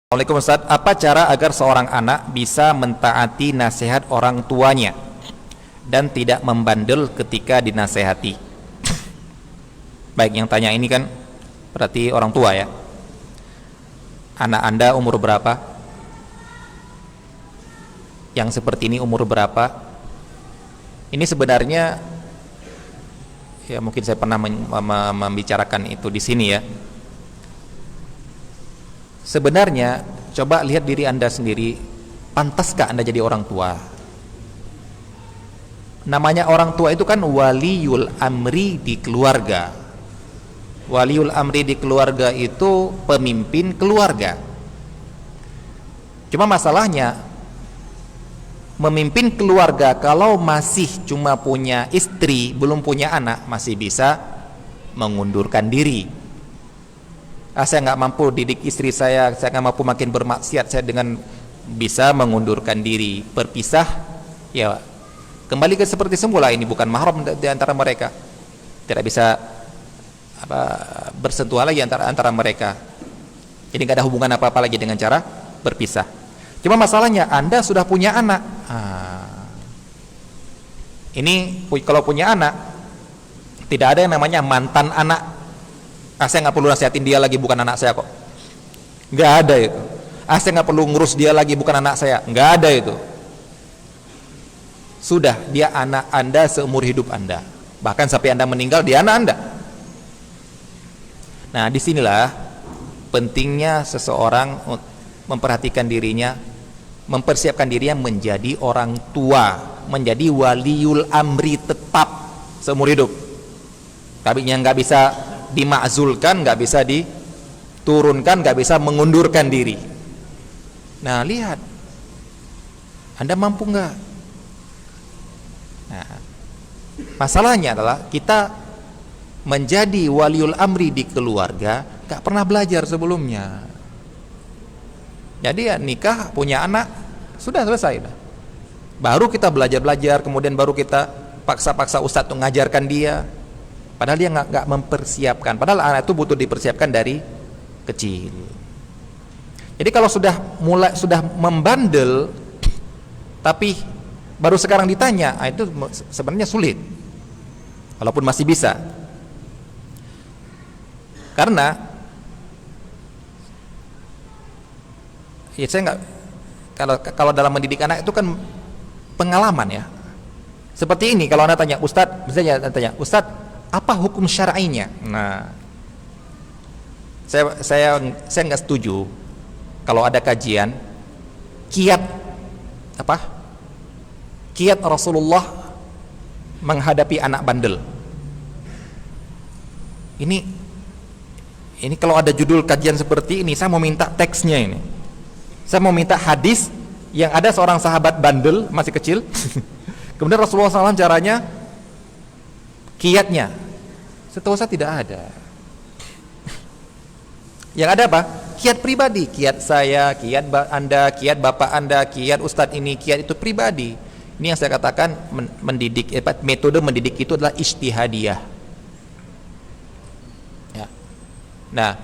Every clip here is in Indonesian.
Assalamualaikum Ustaz, apa cara agar seorang anak bisa mentaati nasihat orang tuanya dan tidak membandel ketika dinasehati? Baik, yang tanya ini kan berarti orang tua ya. Anak Anda umur berapa? Yang seperti ini umur berapa? Ini sebenarnya ya mungkin saya pernah membicarakan itu di sini ya. Sebenarnya coba lihat diri Anda sendiri, pantaskah Anda jadi orang tua? Namanya orang tua itu kan waliul amri di keluarga. Waliul amri di keluarga itu pemimpin keluarga. Cuma masalahnya memimpin keluarga kalau masih cuma punya istri, belum punya anak, masih bisa mengundurkan diri. Saya nggak mampu didik istri saya nggak mampu makin bermaksiat, saya dengan bisa mengundurkan diri, berpisah, ya kembali ke seperti semula. Ini bukan mahram di antara mereka, tidak bisa bersentuhan lagi antara mereka, jadi nggak ada hubungan apa-apa lagi dengan cara berpisah. Cuma masalahnya Anda sudah punya anak. Ini kalau punya anak tidak ada yang namanya mantan anak. Saya nggak perlu nasihatin dia lagi, bukan anak saya kok. Nggak ada itu. Saya nggak perlu ngurus dia lagi, bukan anak saya. Nggak ada itu. Sudah, dia anak Anda seumur hidup Anda. Bahkan sampai Anda meninggal, dia anak Anda. Nah, disinilah pentingnya seseorang memperhatikan dirinya, mempersiapkan dirinya menjadi orang tua, menjadi waliul amri tetap seumur hidup. Tapi yang nggak bisa dimakzulkan, nggak bisa diturunkan, nggak bisa mengundurkan diri. Nah, lihat Anda mampu nggak? Nah, masalahnya adalah kita menjadi waliul amri di keluarga nggak pernah belajar sebelumnya. Jadi ya nikah, punya anak, sudah selesai. Baru kita belajar, kemudian baru kita paksa-paksa ustadz untuk mengajarkan dia. Padahal dia nggak mempersiapkan. Padahal anak itu butuh dipersiapkan dari kecil. Jadi kalau sudah membandel, tapi baru sekarang ditanya, itu sebenarnya sulit. Walaupun masih bisa. Karena ya saya nggak, kalau dalam mendidik anak itu kan pengalaman ya. Seperti ini, kalau Anda tanya Ustadz, misalnya tanya Ustadz, apa hukum syar'inya? Nah, saya nggak setuju kalau ada kajian kiat Rasulullah menghadapi anak bandel. Ini kalau ada judul kajian seperti ini, saya mau minta teksnya ini. Saya mau minta hadis yang ada seorang sahabat bandel masih kecil. Kemudian Rasulullah SAW caranya, kiatnya, setahu saya tidak ada. Yang ada apa? Kiat pribadi, kiat saya, kiat Anda, kiat bapak Anda, kiat ustadz ini, kiat itu pribadi. Ini yang saya katakan mendidik, metode mendidik itu adalah ijtihadiyah. Ya. Nah,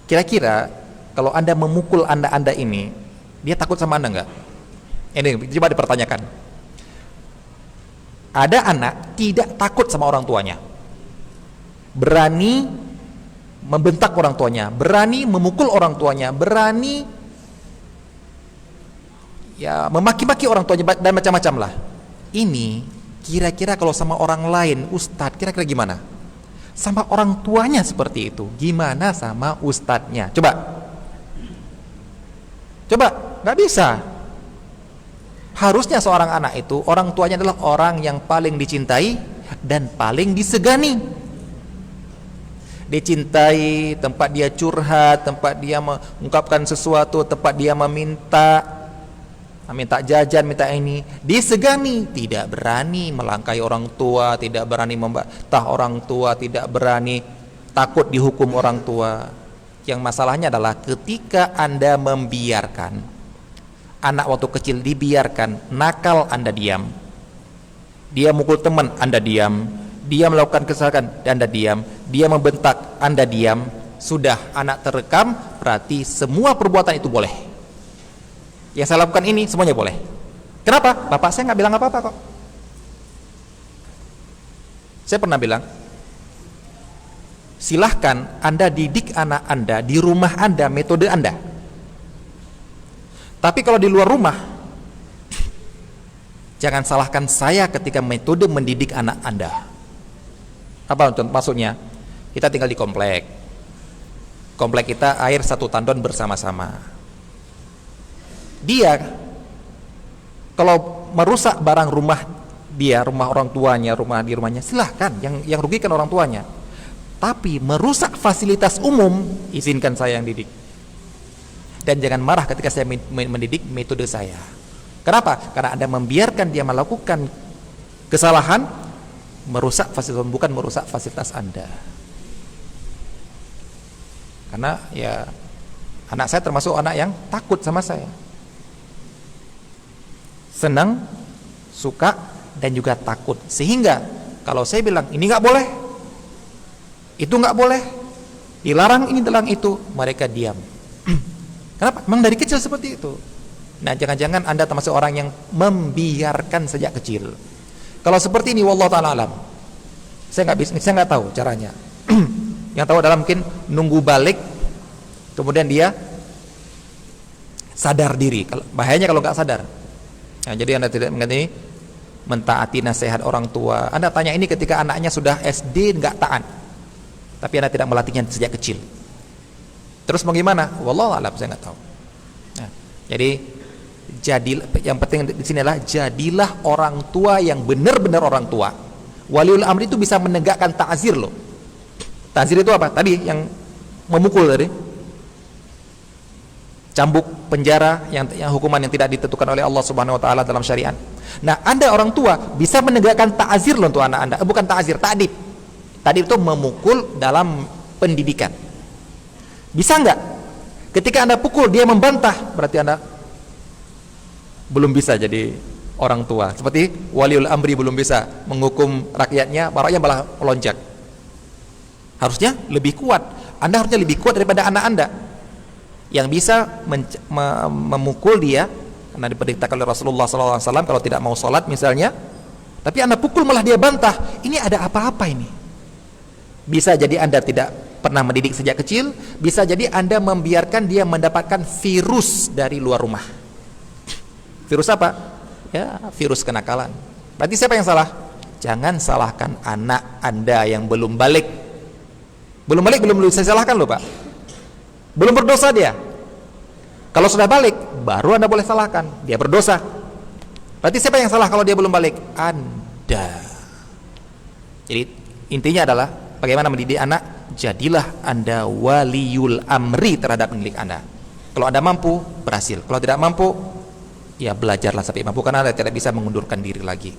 kira-kira kalau Anda memukul Anda ini, dia takut sama Anda enggak? Ini coba dipertanyakan. Ada anak tidak takut sama orang tuanya, berani membentak orang tuanya, berani memukul orang tuanya, berani ya memaki-maki orang tuanya dan macam-macam lah. Ini kira-kira kalau sama orang lain, ustadz, kira-kira gimana? Sama orang tuanya seperti itu, gimana sama ustadznya? Coba, nggak bisa. Harusnya seorang anak itu, orang tuanya adalah orang yang paling dicintai dan paling disegani. Dicintai, tempat dia curhat, tempat dia mengungkapkan sesuatu, tempat dia minta jajan, minta ini. Disegani, tidak berani melangkai orang tua, tidak berani membantah orang tua, tidak berani takut dihukum orang tua. Yang masalahnya adalah ketika Anda membiarkan anak waktu kecil, dibiarkan nakal, Anda diam. Dia mukul teman, Anda diam. Dia melakukan kesalahan, Anda diam. Dia membentak, Anda diam. sudah anak terekam, berarti semua perbuatan itu boleh. Yang saya lakukan ini semuanya boleh. Kenapa? Bapak saya nggak bilang apa-apa kok. Saya pernah bilang, silahkan Anda didik anak Anda di rumah Anda, metode Anda. Tapi kalau di luar rumah, jangan salahkan saya ketika metode mendidik anak Anda. Apa maksudnya? Kita tinggal di komplek. Komplek kita air 1 tandon bersama-sama. Dia kalau merusak barang rumah dia, rumah orang tuanya, rumah di rumahnya, silahkan, yang rugikan orang tuanya. Tapi merusak fasilitas umum, izinkan saya yang didik. Dan jangan marah ketika saya mendidik metode saya. Kenapa? Karena Anda membiarkan dia melakukan kesalahan, merusak fasilitas, bukan merusak fasilitas Anda. Karena ya anak saya termasuk anak yang takut sama saya. Senang, suka, dan juga takut. Sehingga kalau saya bilang ini nggak boleh, itu nggak boleh, dilarang ini, dilarang itu, mereka diam. Kenapa? Memang dari kecil seperti itu. Nah, jangan-jangan Anda termasuk orang yang membiarkan sejak kecil. Kalau seperti ini, wallahu ta'ala alam, saya nggak tahu caranya. Yang tahu adalah mungkin nunggu balik, kemudian dia sadar diri. Bahayanya kalau nggak sadar. Nah, jadi Anda tidak mengerti, mentaati nasihat orang tua. Anda tanya ini ketika anaknya sudah SD nggak taat, tapi Anda tidak melatihnya sejak kecil. Terus bagaimana? Wallahu a'lam, saya nggak tahu. Nah, jadi yang penting di sini adalah jadilah orang tua yang benar-benar orang tua. Waliul amri itu bisa menegakkan ta'zir loh. Ta'zir itu apa? Tadi yang memukul tadi, cambuk, penjara, yang hukuman yang tidak ditentukan oleh Allah Subhanahu wa taala dalam syariat. Nah, Anda orang tua bisa menegakkan ta'zir loh untuk anak Anda. Bukan ta'zir, ta'dib. Ta'dib itu memukul dalam pendidikan. Bisa enggak? Ketika Anda pukul, dia membantah, berarti Anda belum bisa jadi orang tua. Seperti waliul amri belum bisa menghukum rakyatnya, rakyatnya malah melonjak. Harusnya lebih kuat. Anda harusnya lebih kuat daripada anak Anda yang bisa memukul dia, karena diperintahkan oleh Rasulullah SAW kalau tidak mau sholat misalnya, tapi Anda pukul malah dia bantah. Ini ada apa-apa ini? Bisa jadi Anda tidak pernah mendidik sejak kecil, bisa jadi Anda membiarkan dia mendapatkan virus dari luar rumah. Virus apa? Ya, virus kenakalan. Berarti siapa yang salah? Jangan salahkan anak Anda yang belum balik. Belum balik belum bisa salahkan loh, Pak. Belum berdosa dia. Kalau sudah balik, baru Anda boleh salahkan. Dia berdosa. Berarti siapa yang salah kalau dia belum balik? Anda. Jadi intinya adalah bagaimana mendidik anak. Jadilah Anda waliul amri terhadap pendidik Anda. Kalau Anda mampu, berhasil. Kalau tidak mampu, ya belajarlah sampai mampu, karena Anda tidak bisa mengundurkan diri lagi.